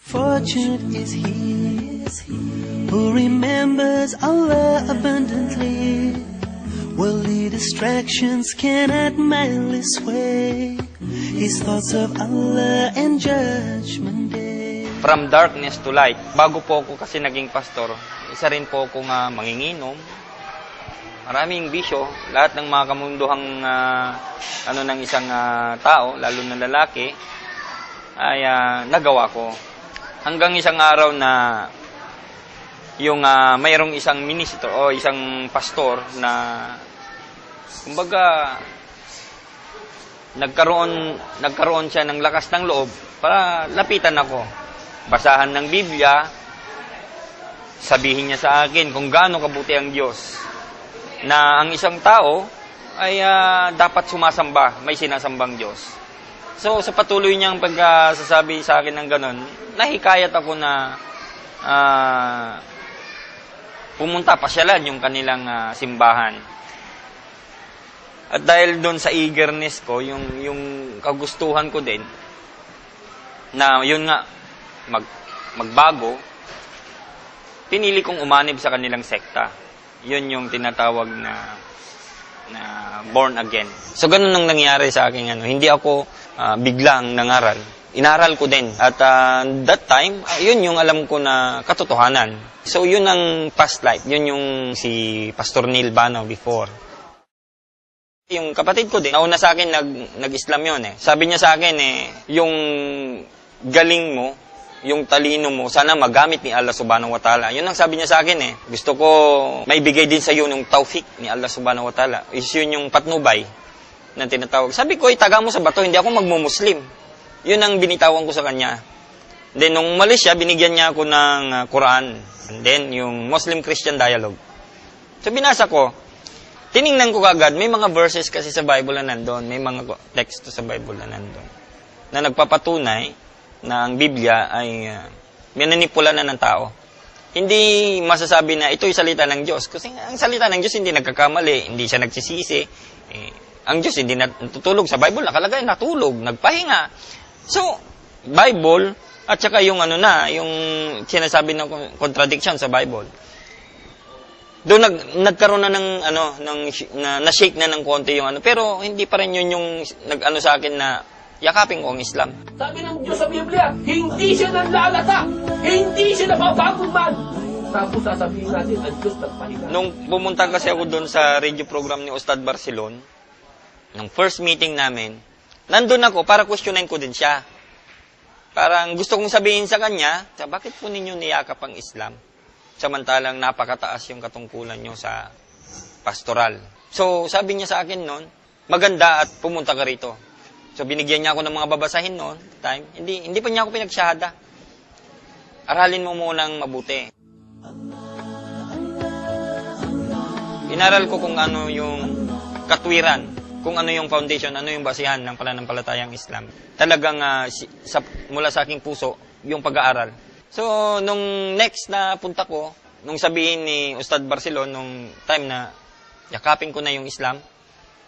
Fortunate is he who remembers Allah abundantly. Worldly distractions cannot mildly sway his thoughts of Allah and Judgment Day. From darkness to light. Bago po ako kasi naging pastor, isa rin po akong manginginom. Maraming bisyo. Lahat ng mga kamunduhang ng isang tao, lalo na lalaki, ay nagawa ko. Hanggang isang araw na yung mayroong isang ministro o isang pastor na kumbaga nagkaroon siya ng lakas ng loob para lapitan ako. Basahan ng Biblia, sabihin niya sa akin kung gaano kabuti ang Diyos. Na ang isang tao ay dapat sumasamba, may sinasambang Diyos. So sa patuloy niyang pagsasabi sa akin ng ganon, nahikayat ako na pumunta, pasyalan yung kanilang simbahan. At dahil doon sa eagerness ko, yung kagustuhan ko din, na yun nga, magbago, pinili kong umanib sa kanilang sekta. Yun yung tinatawag na born again. So ganun nang nangyari sa akin. Hindi ako biglang nangaral. Inaral ko din. At that time, yun yung alam ko na katotohanan. So yun ang past life. Yun yung si Pastor Neil Bano before. Yung kapatid ko din, nauna sa akin nag-Islam yun Sabi niya sa akin yung galing mo, yung talino mo, sana magamit ni Allah Subhanahu wa Ta'ala. Yun ang sabi niya sa akin Gusto ko maibigay din sa iyo yung taufik ni Allah Subhanahu wa Ta'ala. Is yun yung patnubay na tinatawag. Sabi ko, itaga mo sa bato, hindi ako magmumuslim. Yun ang binitawan ko sa kanya. Then, nung umalis siya, binigyan niya ako ng Quran. And then, yung Muslim-Christian dialogue. So, binasa ko. Tiningnan ko kagad, may mga verses kasi sa Bible na nandun. May mga teksto sa Bible na nandun. Na nagpapatunay na ang Biblia ay minanipula na ng tao. Hindi masasabi na ito'y salita ng Diyos. Kasi ang salita ng Diyos hindi nagkakamali, hindi siya nagsisisi. Ang Diyos hindi natutulog. Sa Bible nakalagay, natulog, nagpahinga. So, Bible, at saka yung yung sinasabi ng contradiction sa Bible. Doon nagkaroon na ng na-shake na ng konti yung pero hindi pa rin yun yung sa akin na yakapin ko ang Islam. Sabi ng Diyos sa Biblia, hindi siya nanlalata, hindi siya napapagod man. Tapos sasabihin natin, ang Diyos nagpahinga. Nung pumunta kasi ako doon sa radio program ni Ustad Barcelon, nung first meeting namin, nandun ako para questionin ko din siya. Parang gusto kong sabihin sa kanya, bakit po ninyo niyakap ang Islam? Samantalang napakataas yung katungkulan nyo sa pastoral. So, sabi niya sa akin noon, maganda at pumunta ka rito. So, binigyan niya ako ng mga babasahin noon, time. Hindi pa niya ako pinagsyahada. Aralin mo munang mabuti. Inaral ko kung ano yung katwiran, kung ano yung foundation, ano yung basihan ng pananampalatayang Islam. Talagang mula sa aking puso, yung pag-aaral. So, nung next na punta ko, nung sabihin ni Ustad Barcelon, nung time na yakapin ko na yung Islam,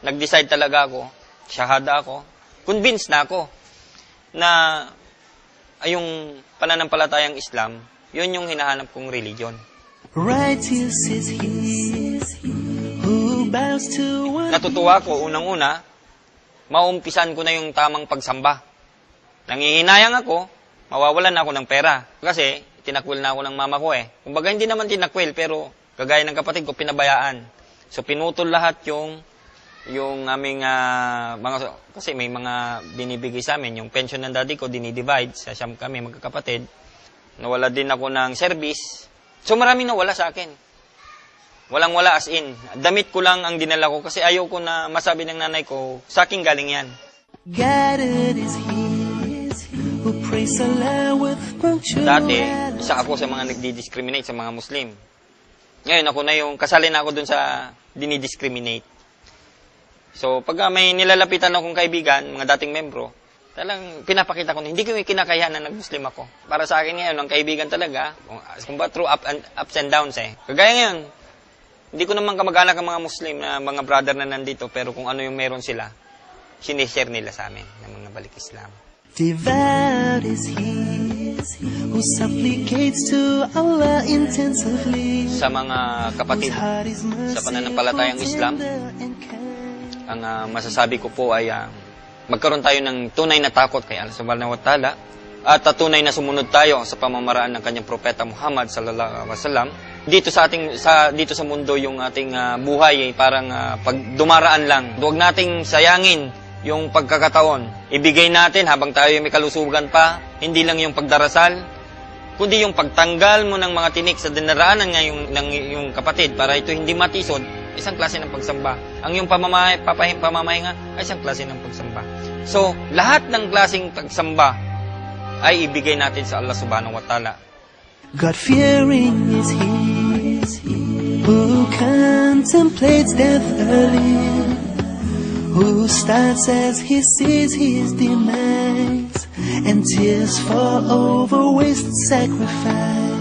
nag-decide talaga ako, syahada ako, convinced na ako na yung pananampalatayang Islam, yun yung hinahanap kong religion. Righteous is he who bows to one. Natutuwa ko, unang-una, maumpisan ko na yung tamang pagsamba. Nangihinayang ako, mawawalan na ako ng pera. Kasi, tinakwil na ako ng mama ko Kumbaga, hindi naman tinakwil, pero kagaya ng kapatid ko, pinabayaan. So, pinutol lahat yung aming kasi may mga binibigay sa amin. Yung pension ng daddy ko, dinidivide. Sa siyam kami, magkakapatid. Nawala din ako ng service. So, maraming nawala sa akin. Walang-wala as in. Damit ko lang ang dinala ko kasi ayaw ko na masabi ng nanay ko, sa akin galing yan. Guided is he who prays Allah with punctuality. Dati, isa ako sa mga nagdi-discriminate sa mga Muslim. Ngayon, ako na yung kasali na ako dun sa dinidiscriminate. So, pag may nilalapitan akong kaibigan, mga dating membro, talagang pinapakita ko na hindi ko kinakayahan na nag-Muslim ako. Para sa akin ngayon, ang kaibigan talaga, kung ba through ups and downs Kagaya ngayon, hindi ko naman kamag-anak ang mga Muslim na mga brother na nandito, pero kung ano yung meron sila, sinishare nila sa amin ng mga balik Islam. Devout is he who supplicates to Allah intensively. Sa mga kapatid sa pananampalatayang Islam, ang masasabi ko po ay magkaroon tayo ng tunay na takot kay Allah subhanahu wa ta'ala at tunay na sumunod tayo sa pamamaraan ng kanyang propeta Muhammad sallallahu alaihi wasallam. Dito sa mundo yung ating buhay ay parang pag dumaraan lang. Huwag nating sayangin yung pagkakataon. Ibigay natin habang tayo may kalusugan pa, hindi lang yung pagdarasal, kundi yung pagtanggal mo ng mga tinik sa dinaraanan ng yung kapatid para ito hindi matisod, isang klase ng pagsamba. Ang yung pamamahay nga ay isang klase ng pagsamba. So, lahat ng klaseng pagsamba ay ibigay natin sa Allah subhanahu wa ta'ala. God-fearing is he who contemplates death early, who starts as he sees his demise, and tears fall over wasted sacrifice.